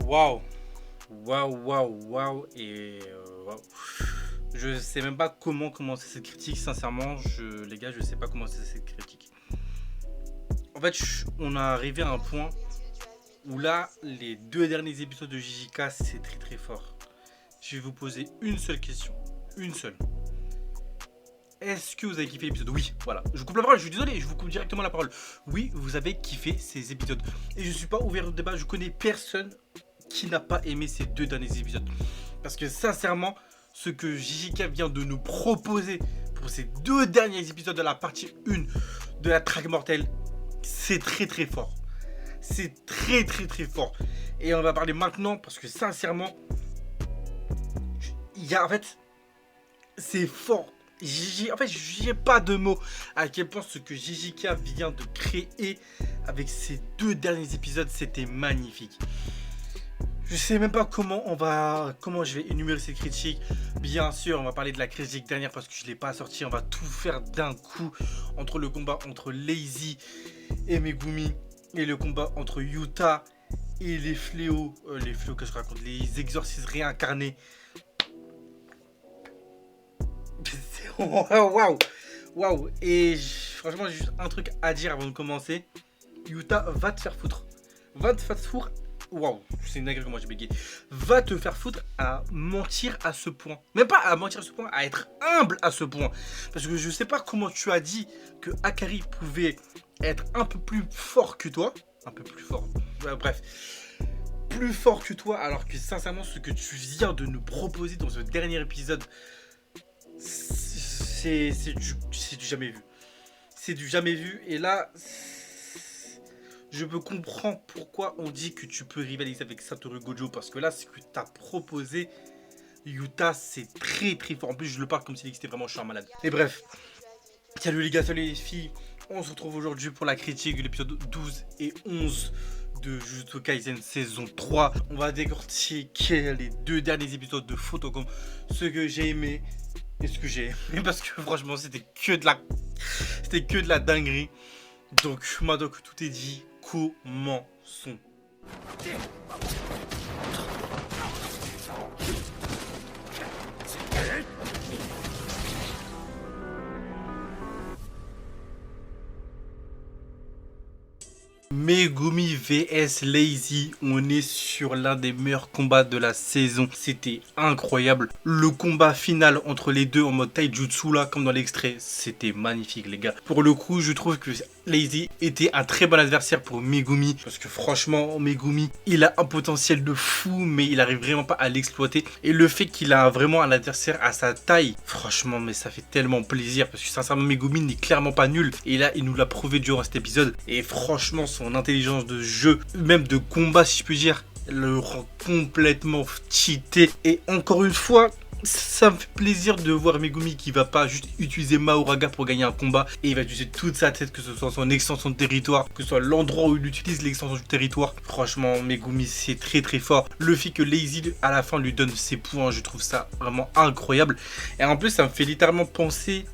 Waouh, waouh et waouh. Je sais même pas comment commencer cette critique, sincèrement, les gars, je sais pas comment commencer cette critique. En fait, on est arrivé à un point où là, les deux derniers épisodes de JJK, c'est très très fort. Je vais vous poser une seule question, une seule. Est-ce que vous avez kiffé l'épisode? Oui, voilà. Je vous coupe la parole, je suis désolé, je vous coupe directement la parole. Oui, vous avez kiffé ces épisodes. Et je suis pas ouvert au débat, je connais personne qui n'a pas aimé ces deux derniers épisodes. Parce que sincèrement, ce que JJK vient de nous proposer pour ces deux derniers épisodes de la partie 1 de la traque mortelle, c'est très très fort. C'est très très très fort. Et on va parler maintenant parce que sincèrement, en fait, c'est fort. En fait, j'ai pas de mots à quel point ce que JJK vient de créer avec ces deux derniers épisodes, c'était magnifique. Je sais même pas comment je vais énumérer cette critique. Bien sûr, on va parler de la critique dernière parce que je l'ai pas sorti. On va tout faire d'un coup entre le combat entre Lazy et Megumi et le combat entre Yuta et les fléaux que je raconte, les exorcistes réincarnés. Waouh. Et franchement, j'ai juste un truc à dire avant de commencer. Yuta, va te faire foutre. Waouh, c'est une dinguerie que moi j'ai bégayé. Va te faire foutre à mentir à ce point. Même pas à mentir à ce point, à être humble à ce point. Parce que je sais pas comment tu as dit que Akari pouvait être un peu plus fort que toi. Un peu plus fort. Bref. Plus fort que toi, alors que sincèrement, ce que tu viens de nous proposer dans ce dernier épisode, c'est du jamais vu. C'est du jamais vu. Et là, je peux comprendre pourquoi on dit que tu peux rivaliser avec Satoru Gojo. Parce que là, ce que tu as proposé, Yuta, c'est très très fort. En plus, je le parle comme si c'était vraiment je suis un malade. Et bref, salut les gars, salut les filles. On se retrouve aujourd'hui pour la critique de l'épisode 12 et 11 de Jujutsu Kaisen saison 3. On va décortiquer les deux derniers épisodes de Photogame, ce que j'ai aimé et ce que j'ai aimé parce que franchement c'était que de la dinguerie. Donc maintenant que tout est dit, commençons. Megumi vs Lazy, on est sur l'un des meilleurs combats de la saison. C'était incroyable. Le combat final entre les deux en mode taijutsu là, comme dans l'extrait, c'était magnifique les gars. Pour le coup, je trouve que Lazy était un très bon adversaire pour Megumi. Parce que franchement, Megumi, il a un potentiel de fou, mais il arrive vraiment pas à l'exploiter. Et le fait qu'il a vraiment un adversaire à sa taille, franchement, mais ça fait tellement plaisir. Parce que sincèrement, Megumi n'est clairement pas nul. Et là, il nous l'a prouvé durant cet épisode. Et franchement, son intelligence de jeu, même de combat si je puis dire, le rend complètement cheaté. Et encore une fois, ça me fait plaisir de voir Megumi qui va pas juste utiliser Mahoraga pour gagner un combat et il va utiliser toute sa tête, que ce soit son extension de territoire, que ce soit l'endroit où il utilise l'extension du territoire. Franchement, Megumi c'est très très fort. Le fait que Lazy à la fin lui donne ses points, je trouve ça vraiment incroyable. Et en plus, ça me fait littéralement penser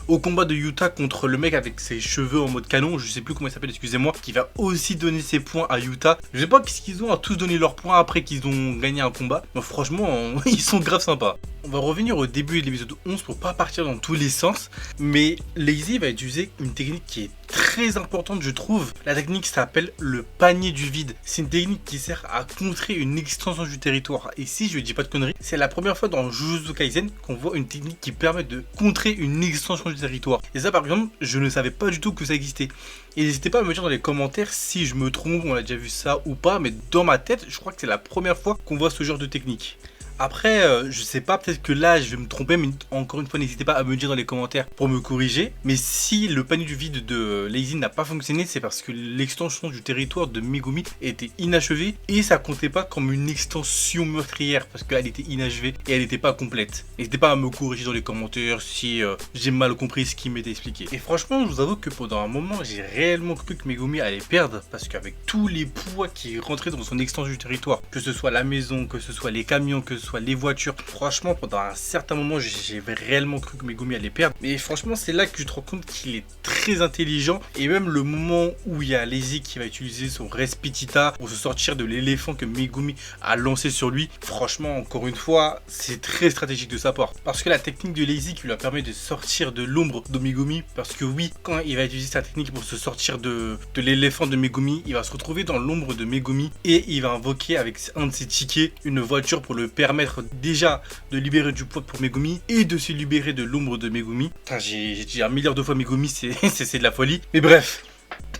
au combat de Yuta contre le mec avec ses cheveux en mode canon, je sais plus comment il s'appelle, excusez-moi, qui va aussi donner ses points à Yuta. Je sais pas qu'est-ce qu'ils ont à tous donner leurs points après qu'ils ont gagné un combat, mais franchement, ils sont grave sympas. On va revenir au début de l'épisode 11 pour pas partir dans tous les sens, mais Lazy va utiliser une technique qui est très importante je trouve. La technique s'appelle le panier du vide. C'est une technique qui sert à contrer une extension du territoire. Et si je dis pas de conneries, c'est la première fois dans Jujutsu Kaisen qu'on voit une technique qui permet de contrer une extension du territoire. Et ça par exemple, je ne savais pas du tout que ça existait. Et n'hésitez pas à me dire dans les commentaires si je me trompe, on a déjà vu ça ou pas, mais dans ma tête, je crois que c'est la première fois qu'on voit ce genre de technique. Après, je sais pas, peut-être que là, je vais me tromper, mais encore une fois, n'hésitez pas à me dire dans les commentaires pour me corriger. Mais si le panier du vide de Lazy n'a pas fonctionné, c'est parce que l'extension du territoire de Megumi était inachevée et ça comptait pas comme une extension meurtrière parce qu'elle était inachevée et elle n'était pas complète. N'hésitez pas à me corriger dans les commentaires si j'ai mal compris ce qui m'était expliqué. Et franchement, je vous avoue que pendant un moment, j'ai réellement cru que Megumi allait perdre parce qu'avec tous les poids qui rentraient dans son extension du territoire, que ce soit la maison, que ce soit les camions, que ce soit soit les voitures. Franchement, pendant un certain moment, j'ai réellement cru que Megumi allait perdre. Mais franchement, c'est là que tu te rends compte qu'il est très intelligent. Et même le moment où il y a Lazy qui va utiliser son Respitita pour se sortir de l'éléphant que Megumi a lancé sur lui. Franchement, encore une fois, c'est très stratégique de sa part. Parce que la technique de Lazy qui lui a permis de sortir de l'ombre de Megumi. Parce que oui, quand il va utiliser sa technique pour se sortir de l'éléphant de Megumi, il va se retrouver dans l'ombre de Megumi. Et il va invoquer avec un de ses tickets une voiture pour le permettre déjà de libérer du poids pour Megumi et de se libérer de l'ombre de Megumi. Enfin, j'ai dit un milliard de fois Megumi, c'est de la folie. Mais bref.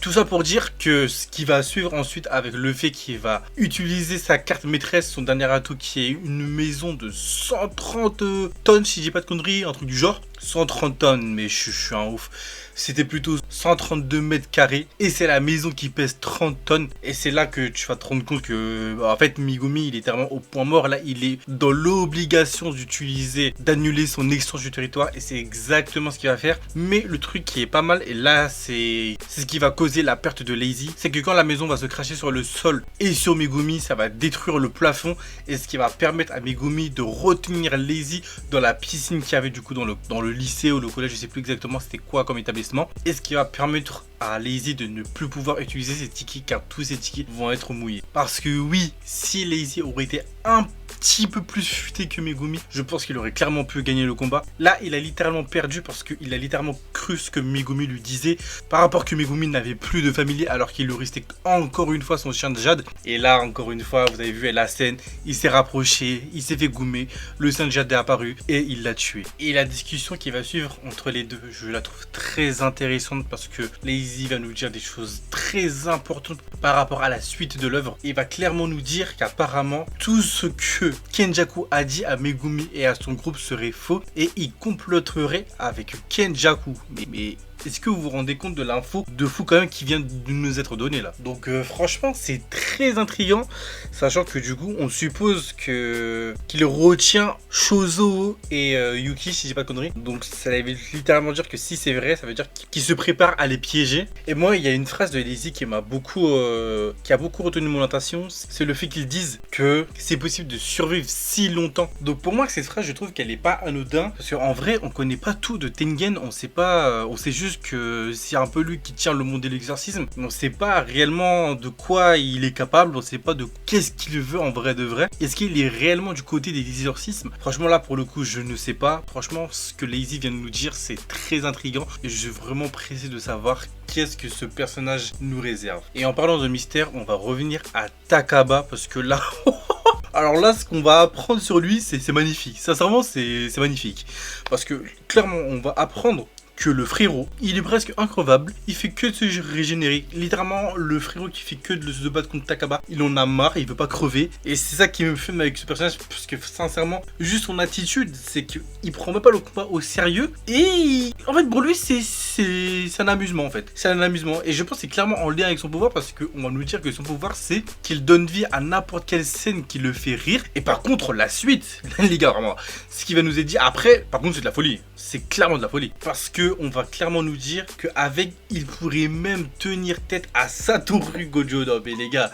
Tout ça pour dire que ce qui va suivre ensuite avec le fait qu'il va utiliser sa carte maîtresse, son dernier atout qui est une maison de 130 tonnes, si je dis pas de conneries, un truc du genre. 130 tonnes, mais je suis un ouf. C'était plutôt 132 mètres carrés et c'est la maison qui pèse 30 tonnes. Et c'est là que tu vas te rendre compte que, en fait, Megumi, il est littéralement au point mort. Là, il est dans l'obligation d'annuler son extension du territoire et c'est exactement ce qu'il va faire. Mais le truc qui est pas mal, et là, c'est ce qui va causer la perte de Lazy, c'est que quand la maison va se cracher sur le sol et sur Megumi, ça va détruire le plafond et ce qui va permettre à Megumi de retenir Lazy dans la piscine qu'il y avait du coup dans le lycée ou le collège, je sais plus exactement c'était quoi comme établissement, et ce qui va permettre à Lazy de ne plus pouvoir utiliser ses tickets car tous ses tickets vont être mouillés. Parce que oui, si Lazy aurait été un petit peu plus futé que Megumi, je pense qu'il aurait clairement pu gagner le combat. Là, il a littéralement perdu parce qu'il a littéralement cru ce que Megumi lui disait par rapport que Megumi n'avait plus de familier alors qu'il lui restait encore une fois son chien de Jade. Et là, encore une fois, vous avez vu la scène, il s'est rapproché, il s'est fait goumer, le chien de Jade est apparu et il l'a tué. Et la discussion qui va suivre entre les deux, je la trouve très intéressante parce que Lazy va nous dire des choses très importantes par rapport à la suite de l'œuvre. Il va clairement nous dire qu'apparemment, tout ce que Kenjaku a dit à Megumi et à son groupe serait faux et il comploterait avec Kenjaku. Mais est-ce que vous vous rendez compte de l'info de fou quand même qui vient de nous être donnée là? Donc franchement c'est très intriguant, sachant que du coup on suppose qu'il retient Shozo et Yuki si j'ai pas de conneries. Donc ça veut littéralement dire que si c'est vrai, ça veut dire qu'il se prépare à les piéger. Et moi il y a une phrase de Lazy qui a beaucoup retenu mon attention, c'est le fait qu'ils disent que c'est possible de survivre si longtemps. Donc pour moi cette phrase je trouve qu'elle est pas anodin, parce qu'en vrai on connaît pas tout de Tengen, on sait juste que c'est un peu lui qui tient le monde de l'exorcisme. On sait pas réellement de quoi il est capable, on sait pas de qu'est-ce qu'il veut en vrai de vrai. Est-ce qu'il est réellement du côté des exorcismes? Franchement là pour le coup je ne sais pas. Franchement ce que Lazy vient de nous dire c'est très intriguant et je suis vraiment pressé de savoir qu'est-ce que ce personnage nous réserve. Et en parlant de mystère, on va revenir à Takaba parce que là... Alors là, ce qu'on va apprendre sur lui, c'est magnifique. Sincèrement, c'est magnifique. Parce que clairement, on va apprendre que le frérot, il est presque increvable, il fait que de se régénérer. Littéralement, le frérot qui fait que de se battre contre Takaba, il en a marre, il veut pas crever. Et c'est ça qui me fait avec ce personnage, parce que sincèrement, juste son attitude, c'est qu'il prend même pas le combat au sérieux. Et en fait, pour lui, c'est un amusement en fait. C'est un amusement. Et je pense que c'est clairement en lien avec son pouvoir, parce qu'on va nous dire que son pouvoir, c'est qu'il donne vie à n'importe quelle scène qui le fait rire. Et par contre, la suite, les gars, vraiment, ce qui va nous être dit après, par contre, c'est de la folie. C'est clairement de la folie. Parce que on va clairement nous dire qu'avec, il pourrait même tenir tête à Satoru Gojo. Non mais les gars,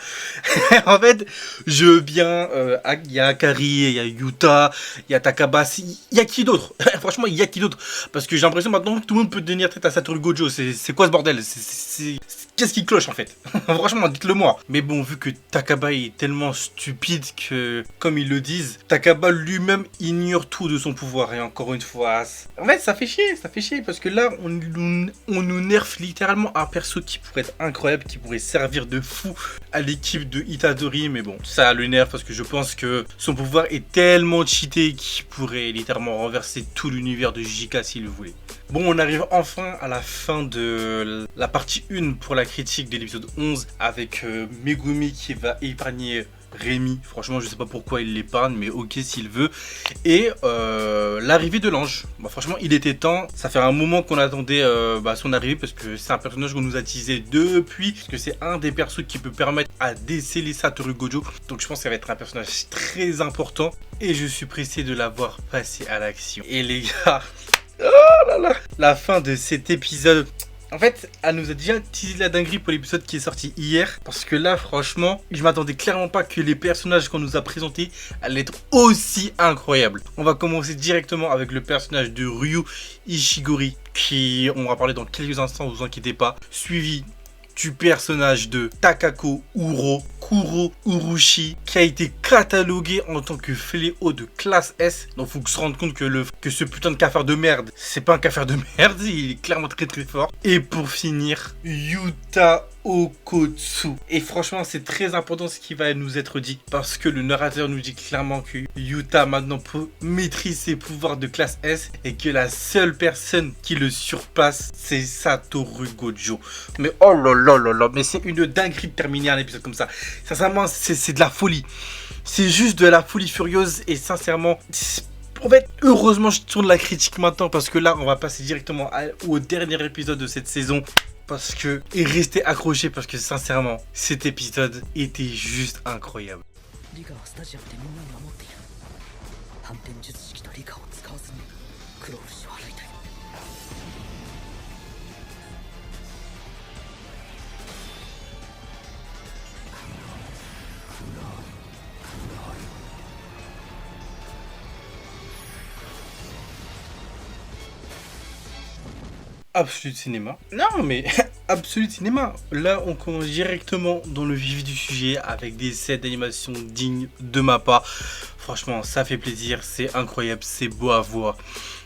en fait, je veux bien, il y a Akari, il y a Yuta, il y a Takaba, il y a qui d'autre? Franchement, il y a qui d'autre? Parce que j'ai l'impression maintenant que tout le monde peut tenir tête à Satoru Gojo. C'est quoi ce bordel? Qu'est-ce qui cloche en fait? Franchement, dites-le moi. Mais bon, vu que Takaba est tellement stupide que, comme ils le disent, Takaba lui-même ignore tout de son pouvoir. Et encore une fois, en fait, ça fait chier parce que là, on nous nerf littéralement un perso qui pourrait être incroyable, qui pourrait servir de fou à l'équipe de Itadori. Mais bon, ça le nerf parce que je pense que son pouvoir est tellement cheaté qu'il pourrait littéralement renverser tout l'univers de JK s'il le voulait. Bon, on arrive enfin à la fin de la partie 1 pour la critique de l'épisode 11 avec Megumi qui va épargner Rémi. Franchement, je sais pas pourquoi il l'épargne, mais ok s'il veut. Et l'arrivée de l'ange. Bon, franchement, il était temps. Ça fait un moment qu'on attendait son arrivée parce que c'est un personnage qu'on nous a teasé depuis. Parce que c'est un des persos qui peut permettre à déceler Satoru Gojo. Donc je pense que ça va être un personnage très important. Et je suis pressé de l'avoir passé à l'action. Et les gars... Oh là là. La fin de cet épisode, En fait, elle nous a déjà teasé la dinguerie pour l'épisode qui est sorti hier. Parce que là, franchement, je m'attendais clairement pas que les personnages qu'on nous a présentés allaient être aussi incroyables. On va commencer directement avec le personnage de Ryu Ishigori, qui on va parler dans quelques instants, vous inquiétez pas. Suivi du personnage de Takako Uro, Kuro Urushi, qui a été catalogué en tant que fléau de classe S. Donc faut se rendre compte que ce putain de cafard de merde, c'est pas un cafard de merde, il est clairement très très fort. Et pour finir, Yuta Okotsu. Et franchement, c'est très important ce qui va nous être dit, parce que le narrateur nous dit clairement que Yuta maintenant maîtrise ses pouvoirs de classe S et que la seule personne qui le surpasse, c'est Satoru Gojo. Mais oh là là là là, mais c'est une dinguerie de terminer un épisode comme ça. Sincèrement, c'est de la folie. C'est juste de la folie furieuse et sincèrement... En fait, heureusement, je tourne la critique maintenant parce que là, on va passer directement au dernier épisode de cette saison. Parce que, et restez accrochés parce que sincèrement, cet épisode était juste incroyable. Absolute Cinéma. Non mais Absolute Cinéma. Là on commence directement dans le vif du sujet avec des scènes d'animation dignes de ma part. Franchement ça fait plaisir, c'est incroyable, c'est beau à voir.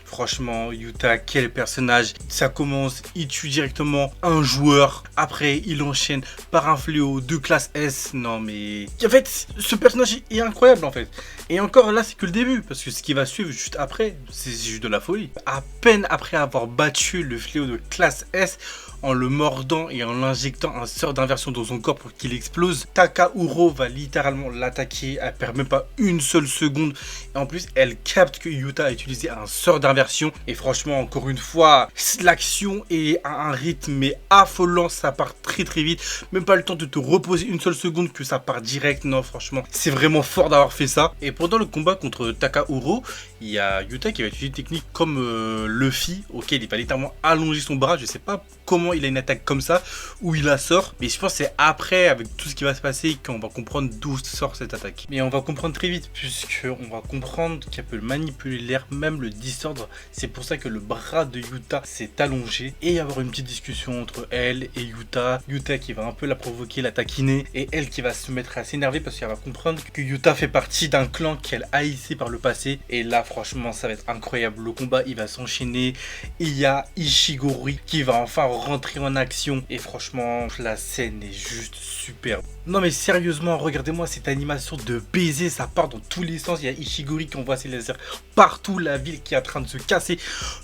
Franchement, Yuta, quel personnage. Ça commence, il tue directement un joueur. Après, il enchaîne par un fléau de classe S. Non, mais... En fait, ce personnage est incroyable, en fait. Et encore, là, c'est que le début. Parce que ce qui va suivre juste après, c'est juste de la folie. À peine après avoir battu le fléau de classe S, en le mordant et en l'injectant un sort d'inversion dans son corps pour qu'il explose, Takahuro va littéralement l'attaquer. Elle perd même pas une seule seconde. Et en plus, elle capte que Yuta a utilisé un sort d'inversion. Et franchement, encore une fois, l'action est à un rythme mais affolant. Ça part très très vite. Même pas le temps de te reposer une seule seconde que ça part direct. Non, franchement, c'est vraiment fort d'avoir fait ça. Et pendant le combat contre Takahuro, il y a Yuta qui va utiliser une technique comme Luffy, auquel il va littéralement allonger son bras. Je sais pas comment il a une attaque comme ça, où il la sort. Mais je pense que c'est après, avec tout ce qui va se passer, qu'on va comprendre d'où sort cette attaque. Mais on va comprendre très vite, puisqu'on va comprendre qu'elle peut manipuler l'air, même le distordre. C'est pour ça que le bras de Yuta s'est allongé. Et y avoir une petite discussion entre elle et Yuta. Yuta qui va un peu la provoquer, la taquiner. Et elle qui va se mettre à s'énerver parce qu'elle va comprendre que Yuta fait partie d'un clan qu'elle haïssait par le passé. Et là, franchement, ça va être incroyable. Le combat, il va s'enchaîner. Il y a Ishigori qui va enfin rentrer en action. Et franchement, la scène est juste superbe. Non mais sérieusement, regardez-moi cette animation de baiser, ça part dans tous les sens. Il y a Ishigori qui envoie ses lasers partout, la ville qui est en train de se casser.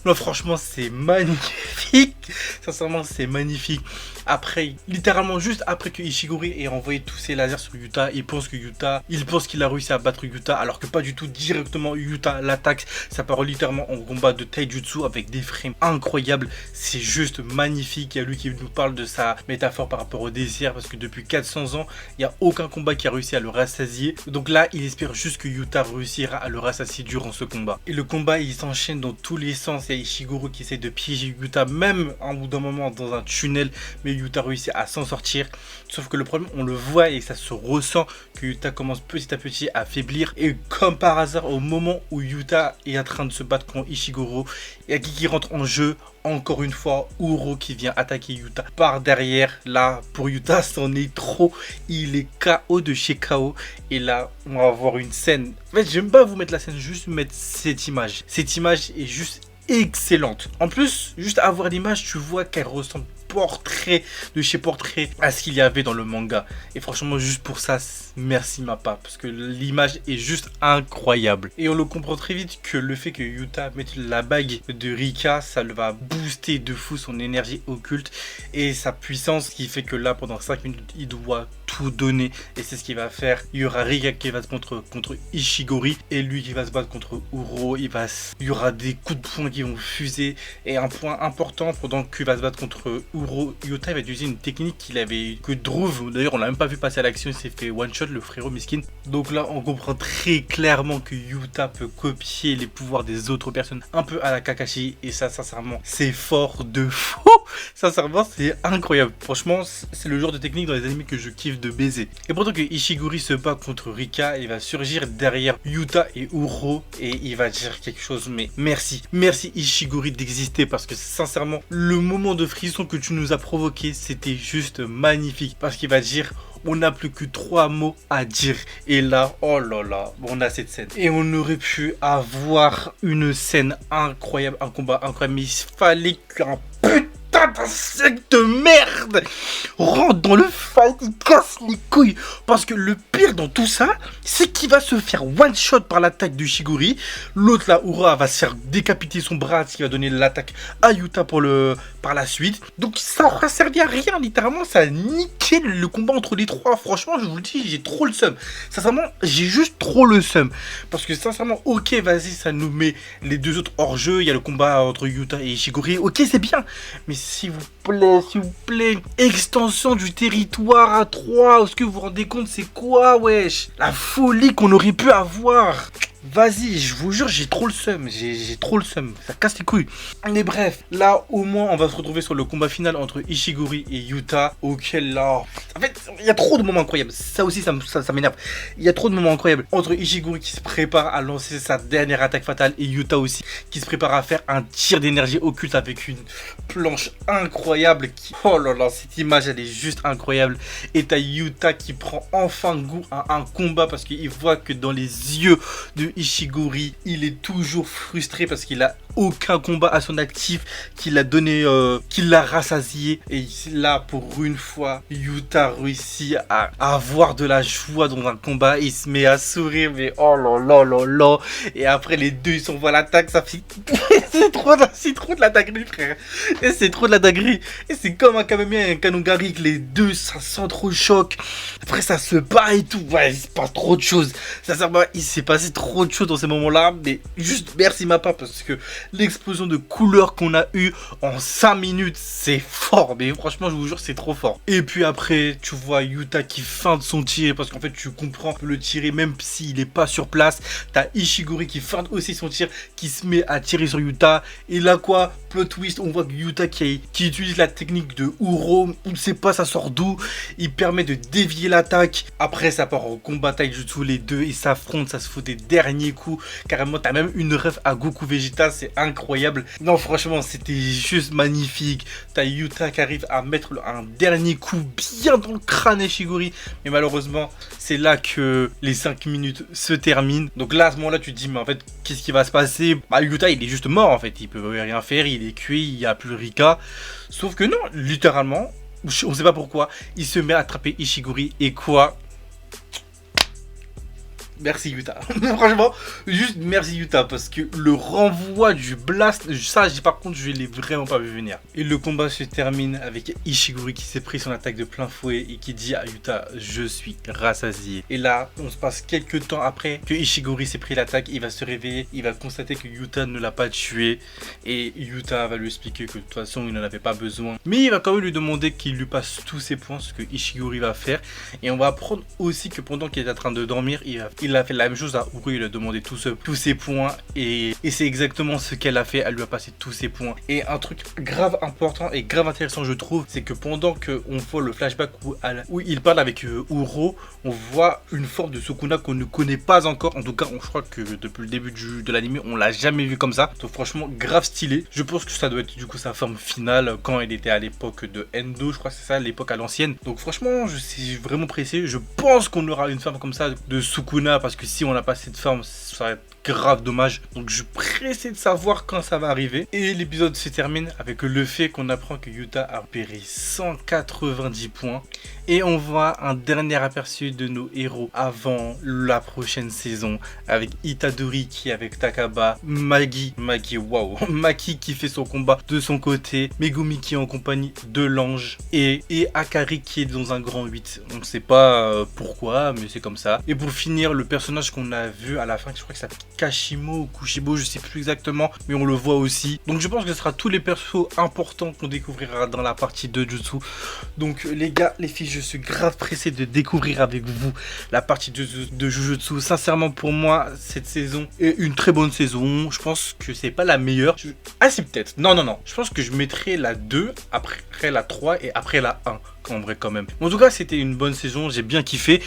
Non franchement, c'est magnifique. Sincèrement, c'est magnifique. Après, littéralement juste après que Ishigori ait envoyé tous ses lasers sur Yuta, il pense qu'il a réussi à battre Yuta, alors que pas du tout. Directement Yuta l'attaque. Ça part littéralement en combat de taijutsu avec des frames incroyables. C'est juste magnifique. Il y a lui qui nous parle de sa métaphore par rapport au désir, parce que depuis 400 ans, il n'y a aucun combat qui a réussi à le rassasier. Donc là, il espère juste que Yuta réussira à le rassasier durant ce combat. Et le combat, il s'enchaîne dans tous les sens. Il y a Ishiguro qui essaie de piéger Yuta, même en bout d'un moment dans un tunnel. Mais Yuta réussit à s'en sortir. Sauf que le problème, on le voit et ça se ressent, que Yuta commence petit à petit à faiblir. Et comme par hasard, au moment où Yuta est en train de se battre contre Ishiguro, il y a qui rentre en jeu. Encore une fois, Uro qui vient attaquer Yuta par derrière. Là, pour Yuta, c'en est trop. Il est KO de chez KO. Et là, on va avoir une scène. En fait, j'aime pas vous mettre la scène, juste mettre cette image. Cette image est juste excellente. En plus, juste à voir l'image, tu vois qu'elle ressemble portrait de chez portrait à ce qu'il y avait dans le manga. Et franchement, juste pour ça, merci Mappa, parce que l'image est juste incroyable. Et on le comprend très vite que le fait que Yuta mette la bague de Rika, ça le va booster de fou son énergie occulte et sa puissance, qui fait que là, pendant 5 minutes, il doit tout donner. Et c'est ce qu'il va faire. Il y aura Rika qui va se battre contre Ishigori et lui qui va se battre contre Uro. Il y aura des coups de poing qui vont fuser. Et un point important, pendant qu'il va se battre contre Uro, Yuta va utiliser une technique que Druv, d'ailleurs on l'a même pas vu passer à l'action, il s'est fait one shot, le frérot miskin. Donc là, on comprend très clairement que Yuta peut copier les pouvoirs des autres personnes, un peu à la Kakashi. Et ça, sincèrement, c'est fort de fou. Sincèrement, c'est incroyable. Franchement, c'est le genre de technique dans les animés que je kiffe de baiser. Et pourtant que Ishiguri se bat contre Rika, il va surgir derrière Yuta et Uro et il va dire quelque chose. Mais merci Ishiguri d'exister, parce que sincèrement, le moment de frisson que tu nous as provoqué, c'était juste magnifique. Parce qu'il va dire: on n'a plus que 3 mots à dire. Et là, oh là là, on a cette scène. Et on aurait pu avoir une scène incroyable, un combat incroyable. Mais il fallait qu'un putain d'insecte de merde rentre dans le fight, il casse les couilles. Parce que le pire dans tout ça, c'est qu'il va se faire one shot par l'attaque de Ishiguri. L'autre là, Ura, va se faire décapiter son bras, ce qui va donner l'attaque à Yuta par la suite. Donc ça aura servi à rien, littéralement, ça a niqué le combat entre les trois. Franchement, je vous le dis, j'ai trop le seum. Sincèrement, j'ai juste trop le seum. Parce que sincèrement, ok, vas-y, ça nous met les deux autres hors jeu. Il y a le combat entre Yuta et Ishiguri. Ok, c'est bien. Mais s'il vous plaît, extension du territoire à 3. Est-ce que vous vous rendez compte, c'est quoi, wesh? La folie qu'on aurait pu avoir. Vas-y, je vous jure, j'ai trop le seum. J'ai trop le seum. Ça casse les couilles. Mais bref, là, au moins, on va se retrouver sur le combat final entre Ishiguri et Yuta. Auquel là... En fait, il y a trop de moments incroyables. Ça aussi, ça m'énerve. Il y a trop de moments incroyables. Entre Ishiguri qui se prépare à lancer sa dernière attaque fatale et Yuta aussi qui se prépare à faire un tir d'énergie occulte avec une planche incroyable. Oh là là, cette image, elle est juste incroyable. Et t'as Yuta qui prend enfin goût à un combat parce qu'il voit que dans les yeux de Ishiguri, il est toujours frustré parce qu'il a aucun combat à son actif, qu'il a donné, qu'il l'a rassasié. Et là, pour une fois, Yuta réussit à avoir de la joie dans un combat. Il se met à sourire, mais oh là là là là. Et après, les deux, ils s'envoient l'attaque. Ça fait... c'est trop de la dinguerie, frère. Et c'est trop de la dinguerie. Et c'est comme un Kamehameha et un Kanogari, que les deux, ça sent trop le choc. Après, ça se bat et tout. Ouais, il se passe trop de choses. Sincèrement, il s'est passé trop de choses dans ces moments-là. Mais juste merci ma part, parce que l'explosion de couleurs qu'on a eu en 5 minutes, c'est fort. Mais franchement, je vous jure, c'est trop fort. Et puis après, tu vois Yuta qui feinte son tir, parce qu'en fait, tu comprends que le tirer, même s'il n'est pas sur place. T'as Ishiguri qui feinte aussi son tir, qui se met à tirer sur Yuta. Et là, quoi, plot twist, on voit que Yuta qui utilise la technique de Uro. On ne sait pas, ça sort d'où. Il permet de dévier l'attaque. Après, ça part au combat taijutsu. Les deux, ils s'affrontent, ça se fout des derniers coups. Carrément, t'as même une ref à Goku Vegeta, c'est incroyable. Non, franchement, c'était juste magnifique. T'as Yuta qui arrive à mettre un dernier coup bien dans le crâne Ishiguri. Mais malheureusement, c'est là que les 5 minutes se terminent. Donc là, à ce moment-là, tu te dis, mais en fait, qu'est-ce qui va se passer? Bah, Yuta, il est juste mort, en fait. Il peut rien faire, il est cuit, il n'y a plus Rika. Sauf que non, littéralement, on sait pas pourquoi, il se met à attraper Ishiguri. Et quoi? Merci Yuta. Franchement, juste merci Yuta, parce que le renvoi du blast, ça par contre je l'ai vraiment pas vu venir. Et le combat se termine avec Ishiguri qui s'est pris son attaque de plein fouet et qui dit à Yuta: je suis rassasié. Et là, on se passe quelques temps après que Ishiguri s'est pris l'attaque, il va se réveiller, il va constater que Yuta ne l'a pas tué. Et Yuta va lui expliquer que de toute façon il n'en avait pas besoin. Mais il va quand même lui demander qu'il lui passe tous ses points, ce que Ishiguri va faire. Et on va apprendre aussi que pendant qu'il est en train de dormir, il a fait la même chose à Uru, il a demandé tous ses points et c'est exactement ce qu'elle a fait, elle lui a passé tous ses points. Et un truc grave important et grave intéressant je trouve, c'est que pendant qu'on voit le flashback où il parle avec Uro, on voit une forme de Sukuna qu'on ne connaît pas encore. En tout cas, je crois que depuis le début de l'anime, on l'a jamais vu comme ça. Donc franchement, grave stylé. Je pense que ça doit être du coup sa forme finale quand il était à l'époque de Endo, je crois que c'est ça, l'époque à l'ancienne. Donc franchement, je suis vraiment pressé. Je pense qu'on aura une forme comme ça de Sukuna, parce que si on n'a pas cette forme, ça va être grave dommage. Donc je suis pressé de savoir quand ça va arriver. Et l'épisode se termine avec le fait qu'on apprend que Yuta a péri 190 points. Et on voit un dernier aperçu de nos héros avant la prochaine saison, avec Itadori qui est avec Takaba, Maki qui fait son combat de son côté, Megumi qui est en compagnie de l'ange et Akari qui est dans un grand 8. On ne sait pas pourquoi, mais c'est comme ça. Et pour finir, le personnage qu'on a vu à la fin, je crois que Kashimo ou Kushibo, je sais plus exactement, mais on le voit aussi. Donc je pense que ce sera tous les persos importants qu'on découvrira dans la partie de Jutsu. Donc les gars, les filles, je suis grave pressé de découvrir avec vous la partie de Jujutsu. Sincèrement, pour moi, cette saison est une très bonne saison. Je pense que c'est pas la meilleure. Ah si, peut-être. Non. Je pense que je mettrai la 2, après la 3 et après la 1. En vrai quand même. En tout cas, c'était une bonne saison, j'ai bien kiffé.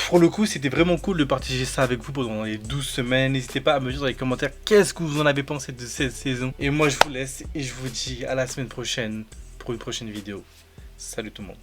Pour le coup, c'était vraiment cool de partager ça avec vous pendant les 12 semaines. N'hésitez pas à me dire dans les commentaires qu'est-ce que vous en avez pensé de cette saison. Et moi, je vous laisse et je vous dis à la semaine prochaine pour une prochaine vidéo. Salut tout le monde.